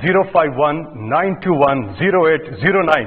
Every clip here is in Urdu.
051-921-0809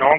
9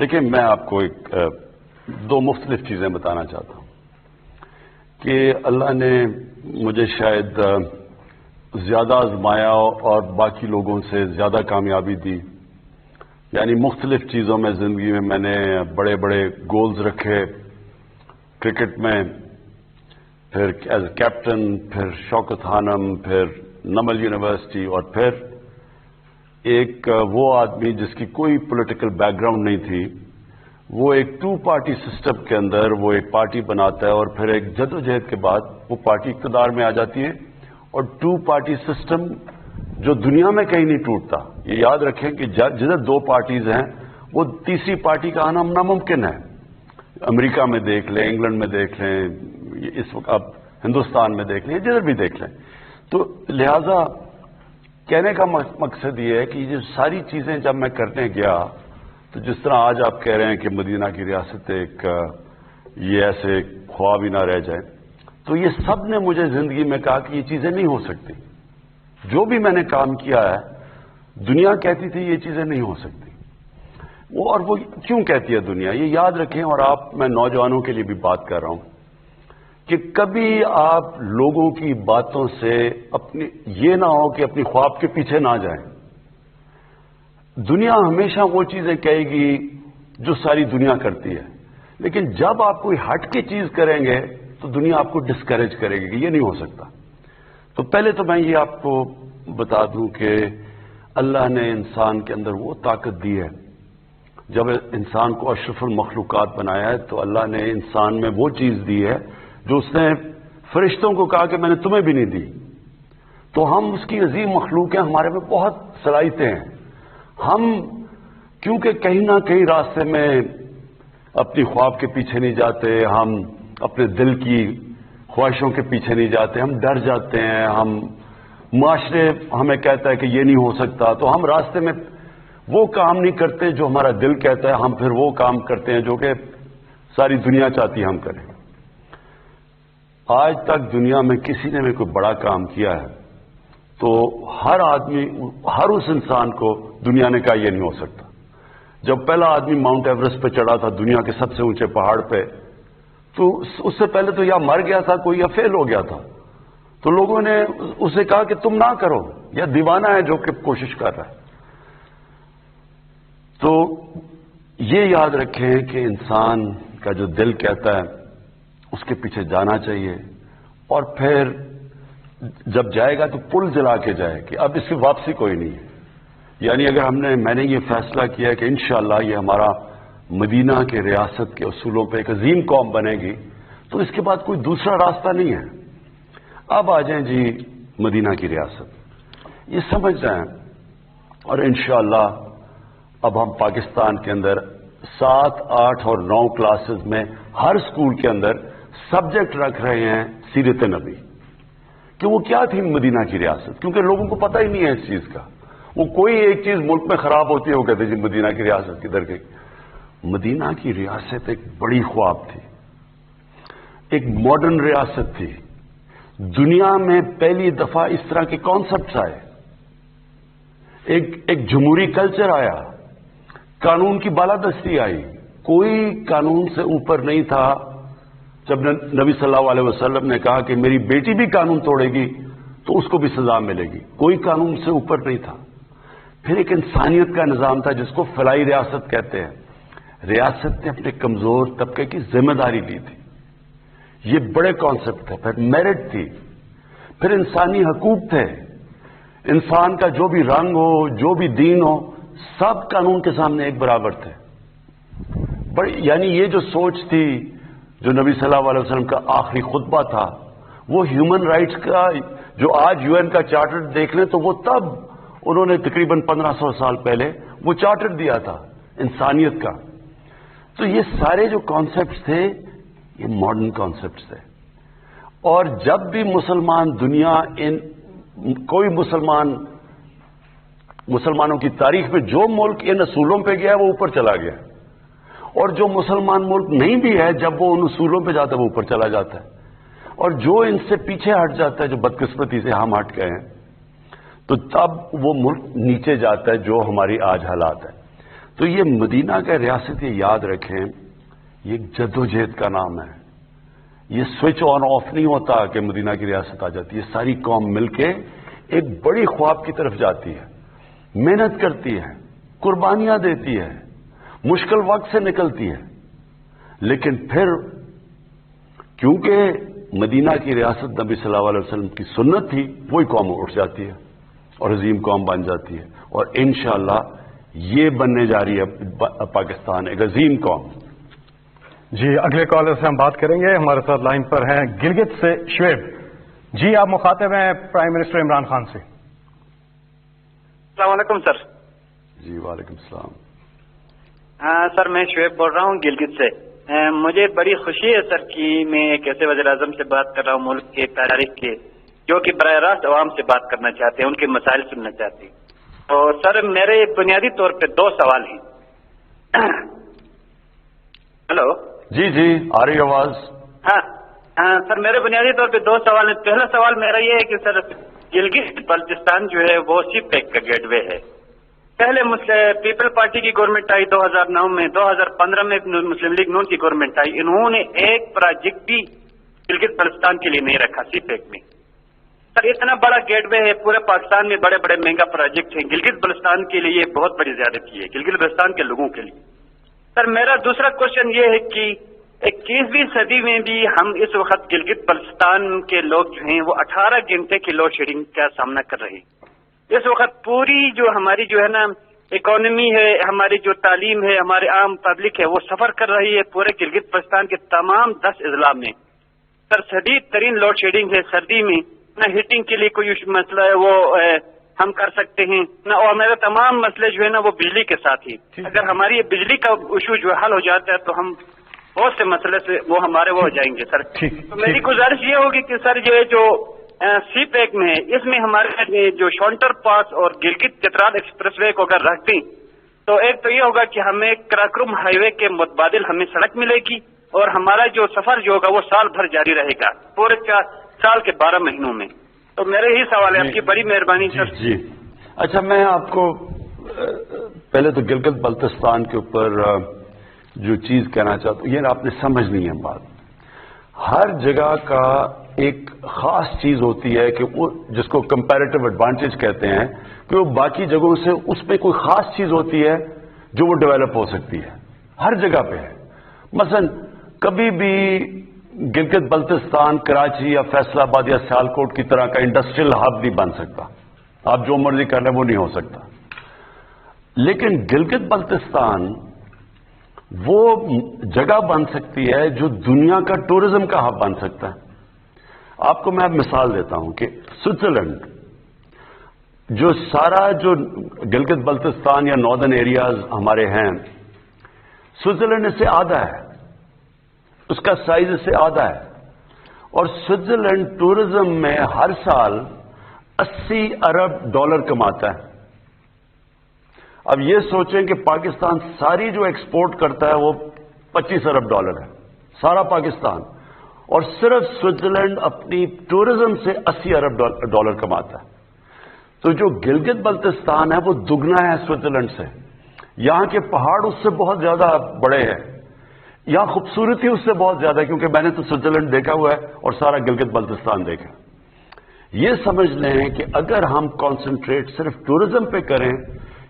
دیکھیں میں آپ کو دو مختلف چیزیں بتانا چاہتا ہوں کہ اللہ نے مجھے شاید زیادہ آزمایا اور باقی لوگوں سے زیادہ کامیابی دی. یعنی مختلف چیزوں میں زندگی میں نے بڑے بڑے گولز رکھے. کرکٹ میں پھر ایز کیپٹن، پھر شوکت خانم، پھر نمل یونیورسٹی، اور پھر ایک وہ آدمی جس کی کوئی پولیٹیکل بیک گراؤنڈ نہیں تھی، وہ ایک 2 پارٹی سسٹم کے اندر وہ ایک پارٹی بناتا ہے اور پھر ایک جدوجہد کے بعد وہ پارٹی اقتدار میں آ جاتی ہے. اور 2 پارٹی سسٹم جو دنیا میں کہیں نہیں ٹوٹتا. یہ یاد رکھیں کہ جدھر 2 پارٹیز ہیں وہ تیسری پارٹی کا آنا ناممکن ہے. امریکہ میں دیکھ لیں، انگلینڈ میں دیکھ لیں، اس وقت اب ہندوستان میں دیکھ لیں، جدھر بھی دیکھ لیں. تو لہذا کہنے کا مقصد یہ ہے کہ یہ ساری چیزیں جب میں کرنے گیا تو جس طرح آج آپ کہہ رہے ہیں کہ مدینہ کی ریاست ایک یہ ایسے خواب ہی نہ رہ جائے، تو یہ سب نے مجھے زندگی میں کہا کہ یہ چیزیں نہیں ہو سکتی. جو بھی میں نے کام کیا ہے دنیا کہتی تھی یہ چیزیں نہیں ہو سکتی. اور وہ کیوں کہتی ہے دنیا؟ یہ یاد رکھیں، اور میں نوجوانوں کے لیے بھی بات کر رہا ہوں کہ کبھی آپ لوگوں کی باتوں سے یہ نہ ہو کہ اپنی خواب کے پیچھے نہ جائیں. دنیا ہمیشہ وہ چیزیں کہے گی جو ساری دنیا کرتی ہے، لیکن جب آپ کوئی ہٹ کے چیز کریں گے تو دنیا آپ کو ڈسکریج کرے گی کہ یہ نہیں ہو سکتا. تو پہلے تو میں یہ آپ کو بتا دوں کہ اللہ نے انسان کے اندر وہ طاقت دی ہے. جب انسان کو اشرف المخلوقات بنایا ہے تو اللہ نے انسان میں وہ چیز دی ہے جو اس نے فرشتوں کو کہا کہ میں نے تمہیں بھی نہیں دی. تو ہم اس کی عظیم مخلوق ہیں، ہمارے میں بہت صلاحیتیں ہیں. ہم کیونکہ کہیں نہ کہیں راستے میں اپنی خواب کے پیچھے نہیں جاتے، ہم اپنے دل کی خواہشوں کے پیچھے نہیں جاتے، ہم ڈر جاتے ہیں، ہم معاشرے ہمیں کہتا ہے کہ یہ نہیں ہو سکتا، تو ہم راستے میں وہ کام نہیں کرتے جو ہمارا دل کہتا ہے، ہم پھر وہ کام کرتے ہیں جو کہ ساری دنیا چاہتی ہے ہم کریں. آج تک دنیا میں کسی نے بھی کوئی بڑا کام کیا ہے تو ہر آدمی، ہر اس انسان کو دنیا نے کہا یہ نہیں ہو سکتا. جب پہلا آدمی ماؤنٹ ایوریسٹ پہ چڑھا تھا، دنیا کے سب سے اونچے پہاڑ پہ، تو اس سے پہلے تو یا مر گیا تھا کوئی یا فیل ہو گیا تھا. تو لوگوں نے اسے کہا کہ تم نہ کرو، یا دیوانہ ہے جو کہ کوشش کر رہا ہے. تو یہ یاد رکھیں کہ انسان کا جو دل کہتا ہے اس کے پیچھے جانا چاہیے، اور پھر جب جائے گا تو پل جلا کے جائے کہ اب اس کی واپسی کوئی نہیں ہے. یعنی اگر میں نے یہ فیصلہ کیا کہ انشاءاللہ یہ ہمارا مدینہ کے ریاست کے اصولوں پہ ایک عظیم قوم بنے گی، تو اس کے بعد کوئی دوسرا راستہ نہیں ہے. اب آ جائیں جی مدینہ کی ریاست، یہ سمجھ جائیں. اور انشاءاللہ اب ہم پاکستان کے اندر 7، 8 اور 9 کلاسز میں ہر اسکول کے اندر سبجیکٹ رکھ رہے ہیں سیرت نبی، کہ وہ کیا تھی مدینہ کی ریاست، کیونکہ لوگوں کو پتہ ہی نہیں ہے اس چیز کا. وہ کوئی ایک چیز ملک میں خراب ہوتی ہے وہ کہتے جی مدینہ کی ریاست کدھر گئی. مدینہ کی ریاست ایک بڑی خواب تھی، ایک ماڈرن ریاست تھی. دنیا میں پہلی دفعہ اس طرح کے کانسیپٹس آئے، ایک جمہوری کلچر آیا، قانون کی بالادستی آئی. کوئی قانون سے اوپر نہیں تھا. جب نبی صلی اللہ علیہ وسلم نے کہا کہ میری بیٹی بھی قانون توڑے گی تو اس کو بھی سزا ملے گی، کوئی قانون سے اوپر نہیں تھا. پھر ایک انسانیت کا نظام تھا جس کو فلاحی ریاست کہتے ہیں. ریاست نے اپنے کمزور طبقے کی ذمہ داری لی تھی. یہ بڑے کانسیپٹ تھے. پھر میرٹ تھی، پھر انسانی حقوق تھے. انسان کا جو بھی رنگ ہو، جو بھی دین ہو، سب قانون کے سامنے ایک برابر تھے. یعنی یہ جو سوچ تھی، جو نبی صلی اللہ علیہ وسلم کا آخری خطبہ تھا، وہ ہیومن رائٹس کا جو آج UN کا چارٹر دیکھ لیں تو وہ تب انہوں نے تقریباً 1500 سال پہلے وہ چارٹر دیا تھا انسانیت کا. تو یہ سارے جو کانسیپٹس تھے یہ ماڈرن کانسیپٹس تھے. اور جب بھی مسلمان دنیا کوئی مسلمانوں کی تاریخ میں جو ملک ان اصولوں پہ گیا وہ اوپر چلا گیا، اور جو مسلمان ملک نہیں بھی ہے جب وہ ان اصولوں پہ جاتا ہے وہ اوپر چلا جاتا ہے. اور جو ان سے پیچھے ہٹ جاتا ہے، جو بدقسمتی سے ہم ہٹ گئے ہیں، تو تب وہ ملک نیچے جاتا ہے، جو ہماری آج حالات ہے. تو یہ مدینہ کا ریاست یہ یاد رکھیں، یہ ایک جدوجہد کا نام ہے. یہ سوئچ آن آف نہیں ہوتا کہ مدینہ کی ریاست آ جاتی ہے. ساری قوم مل کے ایک بڑی خواب کی طرف جاتی ہے، محنت کرتی ہے، قربانیاں دیتی ہے، مشکل وقت سے نکلتی ہے، لیکن پھر کیونکہ مدینہ کی ریاست نبی صلی اللہ علیہ وسلم کی سنت تھی، وہی قوم اٹھ جاتی ہے اور عظیم قوم بن جاتی ہے. اور انشاءاللہ یہ بننے جا رہی ہے پاکستان ایک عظیم قوم. جی اگلے کالر سے ہم بات کریں گے. ہمارے ساتھ لائن پر ہیں گلگت سے شعیب. جی آپ مخاطب ہیں پرائم منسٹر عمران خان سے. السلام علیکم سر. جی وعلیکم السلام. ہاں سر میں شعیب بول رہا ہوں گلگت سے. مجھے بڑی خوشی ہے سر کہ میں ایک ایسے وزیر اعظم سے بات کر رہا ہوں ملک کے تاریخ کے جو کہ براہ راست عوام سے بات کرنا چاہتے ہیں، ان کے مسائل سننا چاہتے ہیں. اور سر میرے بنیادی طور پہ 2 سوال ہیں. ہلو جی جی آ رہی آواز. ہاں سر میرے بنیادی طور پہ 2 سوال ہیں. پہلا سوال میرا یہ ہے کہ سر گلگت بلتستان جو ہے وہ سی پیک کا گیٹ وے ہے. پہلے پیپل پارٹی کی گورنمنٹ آئی 2009 میں، 2015 میں مسلم لیگ نون کی گورنمنٹ آئی. انہوں نے ایک پروجیکٹ بھی گلگت بلتستان کے لیے نہیں رکھا سی پیک میں. سر اتنا بڑا گیٹ وے ہے، پورے پاکستان میں بڑے بڑے مہنگا پروجیکٹ ہیں، گلگت بلتستان کے لیے یہ بہت بڑی زیادتی ہے، گلگت بلتستان کے لوگوں کے لیے. سر میرا دوسرا کوشچن یہ ہے کہ 21ویں صدی میں بھی ہم اس وقت گلگت بلتستان کے لوگ جو ہیں وہ 18 گھنٹے کی لوڈ شیڈنگ کا سامنا کر رہے ہیں. اس وقت پوری جو ہماری جو ہے نا اکانومی ہے، ہماری جو تعلیم ہے، ہمارے عام پبلک ہے، وہ سفر کر رہی ہے پورے گلگت بلتستان کے تمام 10 اضلاع میں. سر شدید ترین لوڈ شیڈنگ ہے. سردی میں نہ ہیٹنگ کے لیے کوئی مسئلہ ہے وہ ہم کر سکتے ہیں نہ، اور میرے تمام مسئلے جو ہے نا وہ بجلی کے ساتھ ہی. اگر ہماری بجلی کا ایشو جو حل ہو جاتا ہے تو ہم بہت سے مسئلے سے وہ ہمارے وہ ہو جائیں گے. سر تو میری گزارش یہ ہوگی کہ سر یہ جو سی پیک میں ہے اس میں ہمارے جو شونٹر پاس اور گلگت چترال ایکسپریس وے کو اگر رکھ دیں تو ایک تو یہ ہوگا کہ ہمیں کراکرم ہائی وے کے متبادل ہمیں سڑک ملے گی اور ہمارا جو سفر جو ہوگا وہ سال بھر جاری رہے گا پورے سال کے 12 مہینوں میں. تو میرے ہی سوال ہے. آپ کی بڑی مہربانی سر. جی اچھا میں آپ کو پہلے تو گلگت بلتستان کے اوپر جو چیز کہنا چاہتا ہوں، یہ آپ نے سمجھنی ہے بات. ہر جگہ کا ایک خاص چیز ہوتی ہے کہ وہ جس کو کمپیریٹو ایڈوانٹیج کہتے ہیں کہ وہ باقی جگہوں سے اس میں کوئی خاص چیز ہوتی ہے جو وہ ڈیولپ ہو سکتی ہے. ہر جگہ پہ ہے. مثلا کبھی بھی گلگت بلتستان کراچی یا فیصل آباد یا سیالکوٹ کی طرح کا انڈسٹریل ہب نہیں بن سکتا. آپ جو مرضی کر لیں وہ نہیں ہو سکتا. لیکن گلگت بلتستان وہ جگہ بن سکتی ہے جو دنیا کا ٹورزم کا ہب بن سکتا ہے. آپ کو میں اب مثال دیتا ہوں کہ سوئٹزرلینڈ جو سارا جو گلگت بلتستان یا ناردرن ایریاز ہمارے ہیں، سوئٹزرلینڈ اس سے آدھا ہے، اس کا سائز اس سے آدھا ہے. اور سوئٹزرلینڈ ٹورزم میں ہر سال $80 ارب کماتا ہے. اب یہ سوچیں کہ پاکستان ساری جو ایکسپورٹ کرتا ہے وہ $25 ارب ہے، سارا پاکستان، اور صرف سوئٹزرلینڈ اپنی ٹورزم سے $80 ارب کماتا ہے. تو جو گلگت بلتستان ہے وہ دگنا ہے سوئٹزرلینڈ سے. یہاں کے پہاڑ اس سے بہت زیادہ بڑے ہیں، یہاں خوبصورتی اس سے بہت زیادہ ہے، کیونکہ میں نے تو سوئٹزرلینڈ دیکھا ہوا ہے اور سارا گلگت بلتستان دیکھا. یہ سمجھ لیں کہ اگر ہم کانسنٹریٹ صرف ٹورزم پہ کریں،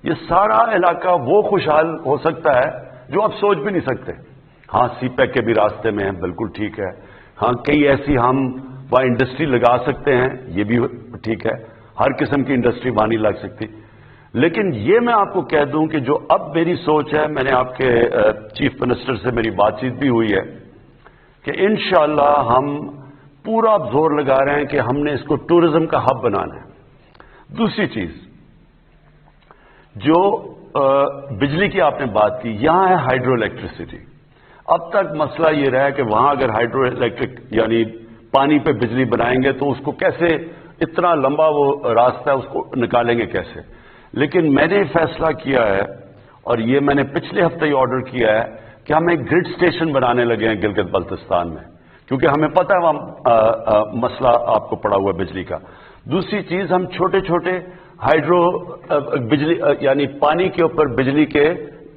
یہ سارا علاقہ وہ خوشحال ہو سکتا ہے جو آپ سوچ بھی نہیں سکتے. ہاں سی پیک کے بھی راستے میں ہیں، بالکل ٹھیک ہے. ہاں کئی ایسی ہم وہاں انڈسٹری لگا سکتے ہیں، یہ بھی ٹھیک ہے. ہر قسم کی انڈسٹری وہاں نہیں لگ سکتی. لیکن یہ میں آپ کو کہہ دوں کہ جو اب میری سوچ ہے، میں نے آپ کے چیف منسٹر سے میری بات چیت بھی ہوئی ہے کہ انشاءاللہ ہم پورا زور لگا رہے ہیں کہ ہم نے اس کو ٹورزم کا ہب بنانا ہے. دوسری چیز جو بجلی کی آپ نے بات کی، یہاں ہے ہائیڈرو الیکٹریسٹی. اب تک مسئلہ یہ رہا ہے کہ وہاں اگر ہائیڈرو الیکٹرک یعنی پانی پہ بجلی بنائیں گے تو اس کو کیسے، اتنا لمبا وہ راستہ ہے، اس کو نکالیں گے کیسے. لیکن میں نے فیصلہ کیا ہے اور یہ میں نے پچھلے ہفتے ہی آرڈر کیا ہے کہ ہم ایک گرڈ اسٹیشن بنانے لگے ہیں گلگت بلتستان میں، کیونکہ ہمیں پتہ ہے وہاں مسئلہ آپ کو پڑا ہوا ہے بجلی کا. دوسری چیز، ہم چھوٹے چھوٹے ہائیڈرو بجلی یعنی پانی کے اوپر بجلی کے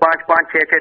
5-5, 6-6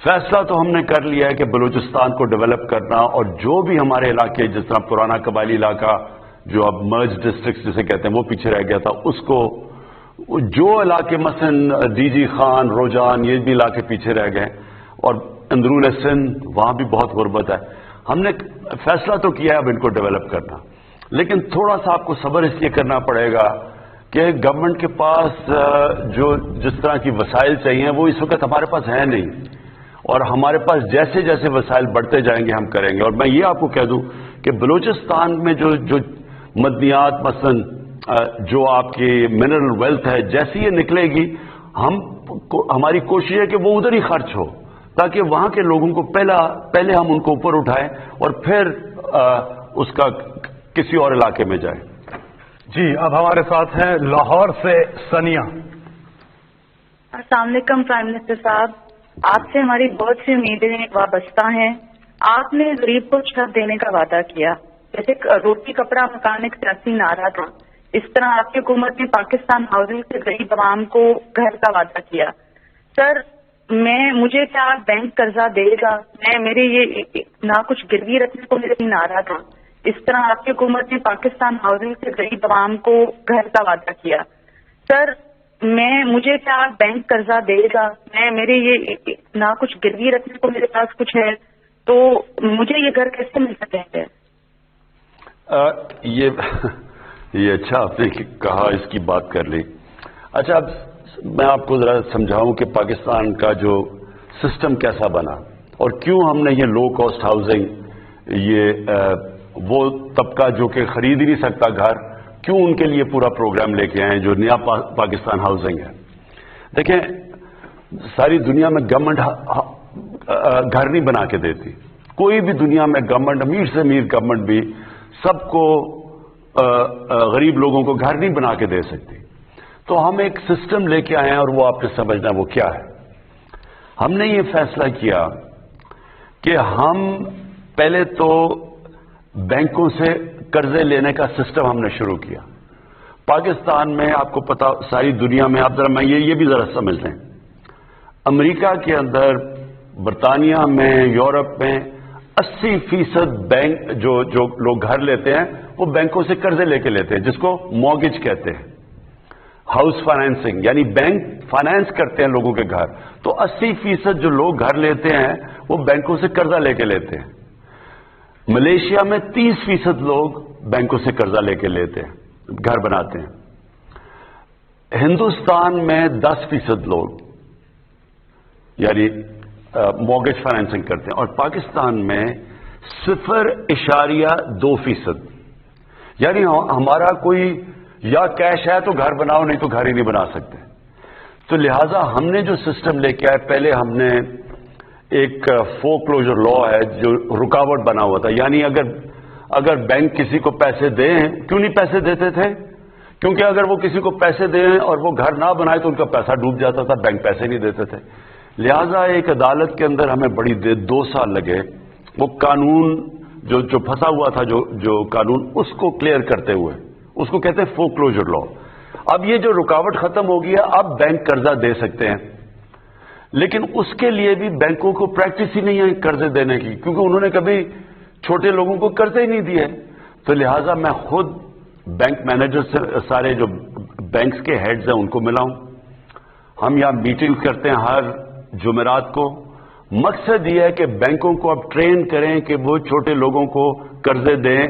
فیصلہ تو ہم نے کر لیا ہے کہ بلوچستان کو ڈیولپ کرنا، اور جو بھی ہمارے علاقے جس طرح پرانا قبائلی علاقہ جو اب مرج ڈسٹرکٹ جسے کہتے ہیں وہ پیچھے رہ گیا تھا، اس کو جو علاقے مثلا ڈی جی خان، روجان، یہ بھی علاقے پیچھے رہ گئے، اور اندرون سندھ وہاں بھی بہت غربت ہے. ہم نے فیصلہ تو کیا ہے اب ان کو ڈیولپ کرنا، لیکن تھوڑا سا آپ کو صبر اس لیے کرنا پڑے گا کہ گورنمنٹ کے پاس جو جس طرح کی وسائل چاہیے وہ اس وقت ہمارے پاس ہیں نہیں، اور ہمارے پاس جیسے جیسے وسائل بڑھتے جائیں گے ہم کریں گے. اور میں یہ آپ کو کہہ دوں کہ بلوچستان میں جو مدنیات مثلا جو آپ کی منرل ویلتھ ہے، جیسی یہ نکلے گی ہماری کوشش ہے کہ وہ ادھر ہی خرچ ہو، تاکہ وہاں کے لوگوں کو پہلے ہم ان کو اوپر اٹھائیں اور پھر اس کا کسی اور علاقے میں جائیں. جی اب ہمارے ساتھ ہیں لاہور سے ثانیہ. السلام علیکم پرائم منسٹر صاحب، آپ سے ہماری بہت سی امیدیں وابستہ ہیں. آپ نے غریب کو چھت دینے کا وعدہ کیا، جیسے روٹی کپڑا مکان ایک سیاسی نعرہ تھا، اس طرح آپ کی حکومت نے پاکستان ہاؤسنگ سے غریب عوام کو گھر کا وعدہ کیا. سر مجھے کیا بینک قرضہ دے گا؟ میرے یہ نہ کچھ گروی رکھنے کو میرے نعرہ تھا، اس طرح آپ کی حکومت نے پاکستان ہاؤسنگ سے غریب عوام کو گھر کا وعدہ کیا. سر مجھے کیا بینک قرضہ دے گا؟ میرے یہ نہ کچھ گروی رکھنے کو میرے پاس کچھ ہے، تو مجھے یہ گھر کیسے مل سکیں گے؟ یہ اچھا آپ نے کہا، اس کی بات کر لی. اچھا اب میں آپ کو ذرا سمجھاؤں کہ پاکستان کا جو سسٹم کیسا بنا اور کیوں ہم نے یہ لو کاسٹ ہاؤسنگ، یہ وہ طبقہ جو کہ خرید ہی نہیں سکتا گھر، کیوں ان کے لیے پورا پروگرام لے کے آئے جو نیا پاکستان ہاؤسنگ ہے. دیکھیں ساری دنیا میں گورنمنٹ گھر نہیں بنا کے دیتی، کوئی بھی دنیا میں گورنمنٹ، امیر سے امیر گورنمنٹ بھی سب کو غریب لوگوں کو گھر نہیں بنا کے دے سکتی. تو ہم ایک سسٹم لے کے آئے ہیں، اور وہ آپ نے سمجھنا وہ کیا ہے. ہم نے یہ فیصلہ کیا کہ ہم پہلے تو بینکوں سے قرضے لینے کا سسٹم ہم نے شروع کیا. پاکستان میں آپ کو پتا، ساری دنیا میں آپ ذرا میں یہ بھی ذرا سمجھ لیں، امریکہ کے اندر، برطانیہ میں، یورپ میں 80% بینک جو لوگ گھر لیتے ہیں وہ بینکوں سے قرضے لے کے لیتے ہیں، جس کو مورگیج کہتے ہیں، ہاؤس فائنینسنگ، یعنی بینک فائنینس کرتے ہیں لوگوں کے گھر. تو 80% جو لوگ گھر لیتے ہیں وہ بینکوں سے قرضہ لے کے لیتے ہیں. ملیشیا میں 30% لوگ بینکوں سے قرضہ لے کے لیتے ہیں، گھر بناتے ہیں. ہندوستان میں 10% لوگ یعنی مورگیج فائنینسنگ کرتے ہیں، اور پاکستان میں 0.2%. یعنی ہمارا کوئی یا کیش ہے تو گھر بناؤ، نہیں تو گھر ہی نہیں بنا سکتے. تو لہٰذا ہم نے جو سسٹم لے کے آئے، پہلے ہم نے ایک فور کلوجر لا ہے جو رکاوٹ بنا ہوا تھا. یعنی اگر بینک کسی کو پیسے دیں، کیوں نہیں پیسے دیتے تھے؟ کیونکہ اگر وہ کسی کو پیسے دیں اور وہ گھر نہ بنائے تو ان کا پیسہ ڈوب جاتا تھا، بینک پیسے نہیں دیتے تھے. لہذا ایک عدالت کے اندر ہمیں بڑی دیر 2 سال لگے وہ قانون جو پھنسا ہوا تھا، جو قانون، اس کو کلیئر کرتے ہوئے. اس کو کہتے ہیں فور کلوجر لا. اب یہ جو رکاوٹ ختم ہو گیا، اب بینک قرضہ دے سکتے ہیں، لیکن اس کے لیے بھی بینکوں کو پریکٹس ہی نہیں ہے قرضے دینے کی، کیونکہ انہوں نے کبھی چھوٹے لوگوں کو قرضے ہی نہیں دیے. تو لہٰذا میں خود بینک مینیجر سے سارے جو بینکس کے ہیڈز ہیں ان کو ملا ہوں. ہم یہاں میٹنگ کرتے ہیں ہر جمعرات کو. مقصد یہ ہے کہ بینکوں کو اب ٹرین کریں کہ وہ چھوٹے لوگوں کو قرضے دیں،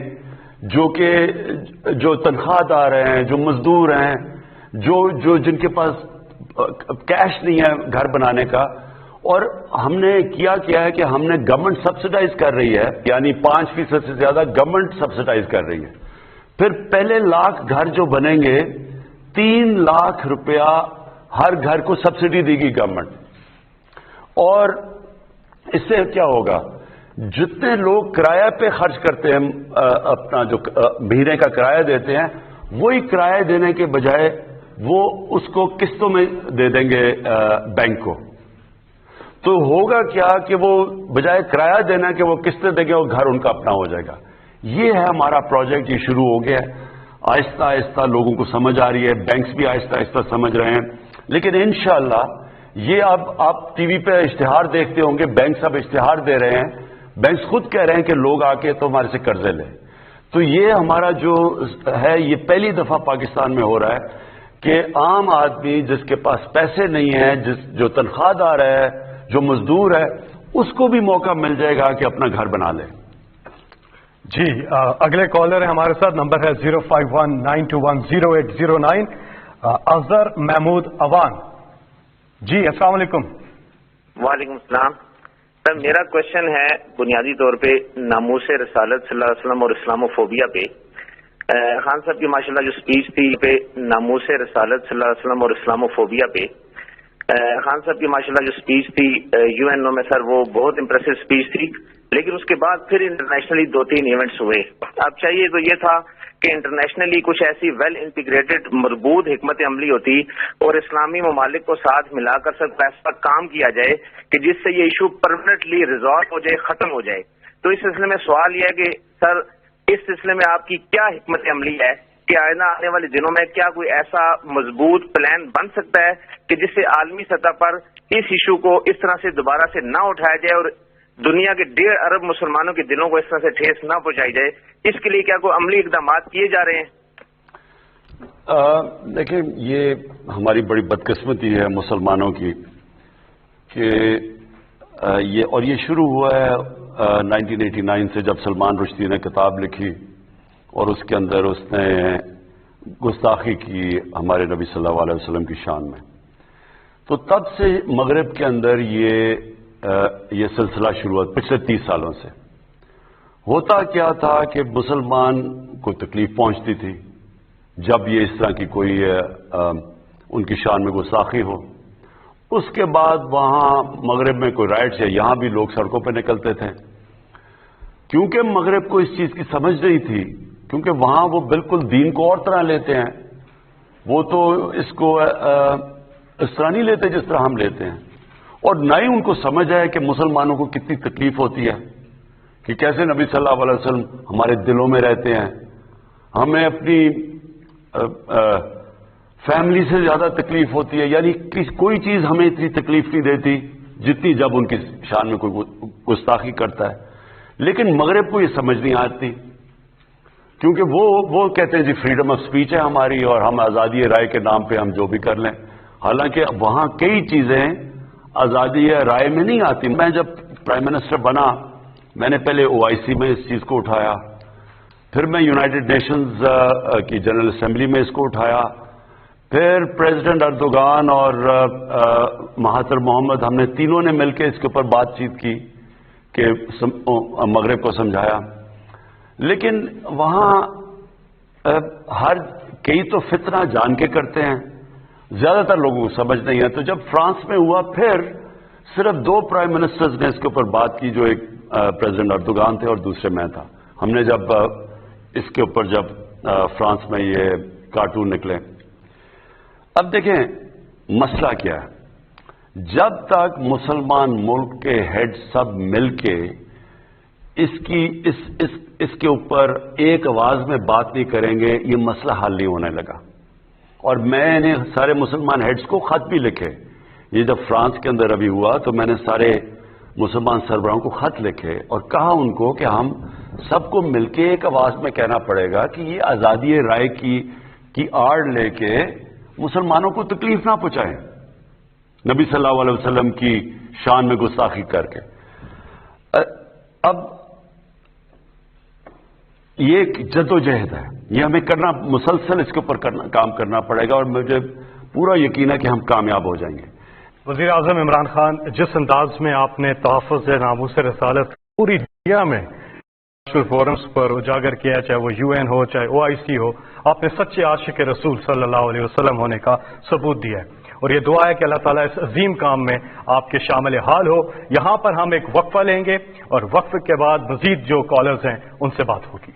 جو تنخواہ دار ہیں، جو مزدور ہیں، جو جن کے پاس کیش نہیں ہے گھر بنانے کا. اور ہم نے کیا ہے کہ ہم نے گورنمنٹ سبسڈائز کر رہی ہے، یعنی 5% سے زیادہ گورنمنٹ سبسڈائز کر رہی ہے. پھر پہلے 1,00,000 گھر جو بنیں گے، 3 لاکھ روپیہ ہر گھر کو سبسڈی دے گی گورنمنٹ. اور اس سے کیا ہوگا، جتنے لوگ کرایہ پہ خرچ کرتے ہیں، اپنا جو مہینے کا کرایہ دیتے ہیں، وہی کرایہ دینے کے بجائے وہ اس کو قسطوں میں دے دیں گے بینک کو. تو ہوگا کیا کہ وہ بجائے کرایہ دینا کہ وہ قسطیں دیں گے، وہ گھر ان کا اپنا ہو جائے گا. یہ ہے ہمارا پروجیکٹ، یہ شروع ہو گیا ہے. آہستہ آہستہ لوگوں کو سمجھ آ رہی ہے، بینکس بھی آہستہ آہستہ سمجھ رہے ہیں. لیکن انشاءاللہ یہ آپ ٹی وی پہ اشتہار دیکھتے ہوں گے، بینک اب اشتہار دے رہے ہیں، بینکس خود کہہ رہے ہیں کہ لوگ آ کے تو ہمارے سے قرضے لیں. تو یہ ہمارا جو ہے یہ پہلی دفعہ پاکستان میں ہو رہا ہے کہ عام آدمی جس کے پاس پیسے نہیں ہیں، جو تنخواہ دار ہے، جو مزدور ہے، اس کو بھی موقع مل جائے گا کہ اپنا گھر بنا لے. جی اگلے کالر ہے ہمارے ساتھ، نمبر ہے 0519210809. اظہر محمود اوان. جی السلام علیکم. وعلیکم السلام. سر میرا کوشچن ہے بنیادی طور پہ ناموس رسالت صلی اللہ علیہ وسلم اور اسلاموفوبیا پہ. خان صاحب کی ماشاءاللہ جو سپیچ تھی پہ ناموس رسالت صلی اللہ علیہ وسلم اور اسلاموفوبیا پہ، خان صاحب کی ماشاءاللہ جو سپیچ تھی UN میں سر وہ بہت امپریسو سپیچ تھی، لیکن اس کے بعد پھر انٹرنیشنلی 2-3 ایونٹس ہوئے. اب چاہیے تو یہ تھا کہ انٹرنیشنلی کچھ ایسی ویل انٹیگریٹڈ مربوط حکمت عملی ہوتی اور اسلامی ممالک کو ساتھ ملا کر سب ایسا کام کیا جائے کہ جس سے یہ ایشو پرماننٹلی ریزالو ہو جائے، ختم ہو جائے. تو اس سلسلے میں سوال یہ ہے کہ سر اس سلسلے میں آپ کی کیا حکمت عملی ہے کہ آئندہ آنے والے دنوں میں کیا کوئی ایسا مضبوط پلان بن سکتا ہے کہ جس سے عالمی سطح پر اس ایشو کو اس طرح سے دوبارہ سے نہ اٹھایا جائے اور دنیا کے 1.5 ارب مسلمانوں کے دلوں کو اس طرح سے ٹھیس نہ پہنچائی جائے؟ اس کے لیے کیا کوئی عملی اقدامات کیے جا رہے ہیں؟ دیکھیں یہ ہماری بڑی بدقسمتی ہے مسلمانوں کی کہ یہ شروع ہوا ہے 1989 سے، جب سلمان رشدی نے کتاب لکھی اور اس کے اندر اس نے گستاخی کی ہمارے نبی صلی اللہ علیہ وسلم کی شان میں. تو تب سے مغرب کے اندر یہ سلسلہ شروع ہوا پچھلے 30 سالوں سے. ہوتا کیا تھا کہ مسلمان کو تکلیف پہنچتی تھی جب یہ اس طرح کی کوئی ان کی شان میں گستاخی ہو. اس کے بعد وہاں مغرب میں کوئی رائٹس یا یہاں بھی لوگ سڑکوں پہ نکلتے تھے، کیونکہ مغرب کو اس چیز کی سمجھ نہیں تھی، کیونکہ وہاں وہ بالکل دین کو اور طرح لیتے ہیں. وہ تو اس کو اس طرح نہیں لیتے جس طرح ہم لیتے ہیں، اور نہ ہی ان کو سمجھ ہے کہ مسلمانوں کو کتنی تکلیف ہوتی ہے کہ کیسے نبی صلی اللہ علیہ وسلم ہمارے دلوں میں رہتے ہیں. ہمیں اپنی فیملی سے زیادہ تکلیف ہوتی ہے، یعنی کوئی چیز ہمیں اتنی تکلیف نہیں دیتی جتنی جب ان کی شان میں کوئی گستاخی کرتا ہے. لیکن مغرب کو یہ سمجھ نہیں آتی، کیونکہ وہ کہتے ہیں جی فریڈم آف سپیچ ہے ہماری اور ہم آزادی رائے کے نام پہ ہم جو بھی کر لیں. حالانکہ وہاں کئی چیزیں آزادی رائے میں نہیں آتی. میں جب پرائم منسٹر بنا میں نے پہلے OIC میں اس چیز کو اٹھایا، پھر میں یونائٹڈ نیشنز کی جنرل اسمبلی میں اس کو اٹھایا، پھر پریزیڈنٹ اردوغان اور مہاتر محمد ہم نے تینوں نے مل کے اس کے اوپر بات چیت کی کہ مغرب کو سمجھایا. لیکن وہاں کئی تو فتنہ جان کے کرتے ہیں، زیادہ تر لوگوں کو سمجھ نہیں ہے. تو جب فرانس میں ہوا پھر صرف 2 پرائم منسٹرز نے اس کے اوپر بات کی، جو ایک پریزیڈنٹ اردوغان تھے اور دوسرے میں تھا. ہم نے جب اس کے اوپر فرانس میں یہ کارٹون نکلے. اب دیکھیں مسئلہ کیا ہے، جب تک مسلمان ملک کے ہیڈ سب مل کے اس کے اوپر ایک آواز میں بات نہیں کریں گے یہ مسئلہ حل نہیں ہونے لگا. اور میں نے سارے مسلمان ہیڈز کو خط بھی لکھے. یہ جب فرانس کے اندر ابھی ہوا تو میں نے سارے مسلمان سربراہوں کو خط لکھے اور کہا ان کو کہ ہم سب کو مل کے ایک آواز میں کہنا پڑے گا کہ یہ آزادی رائے کی آڑ لے کے مسلمانوں کو تکلیف نہ پہنچائیں، نبی صلی اللہ علیہ وسلم کی شان میں گستاخی کر کے. اب یہ ایک جدوجہد ہے، یہ ہمیں کرنا مسلسل اس کے اوپر کام کرنا پڑے گا، اور مجھے پورا یقین ہے کہ ہم کامیاب ہو جائیں گے. وزیر اعظم عمران خان، جس انداز میں آپ نے تحفظ ناموس رسالت پوری دنیا میں فورمز پر اجاگر کیا، چاہے وہ UN ہو چاہے OIC ہو، آپ نے سچے عاشق رسول صلی اللہ علیہ وسلم ہونے کا ثبوت دیا ہے. اور یہ دعا ہے کہ اللہ تعالیٰ اس عظیم کام میں آپ کے شامل حال ہو. یہاں پر ہم ایک وقفہ لیں گے اور وقفے کے بعد مزید جو کالرز ہیں ان سے بات ہوگی.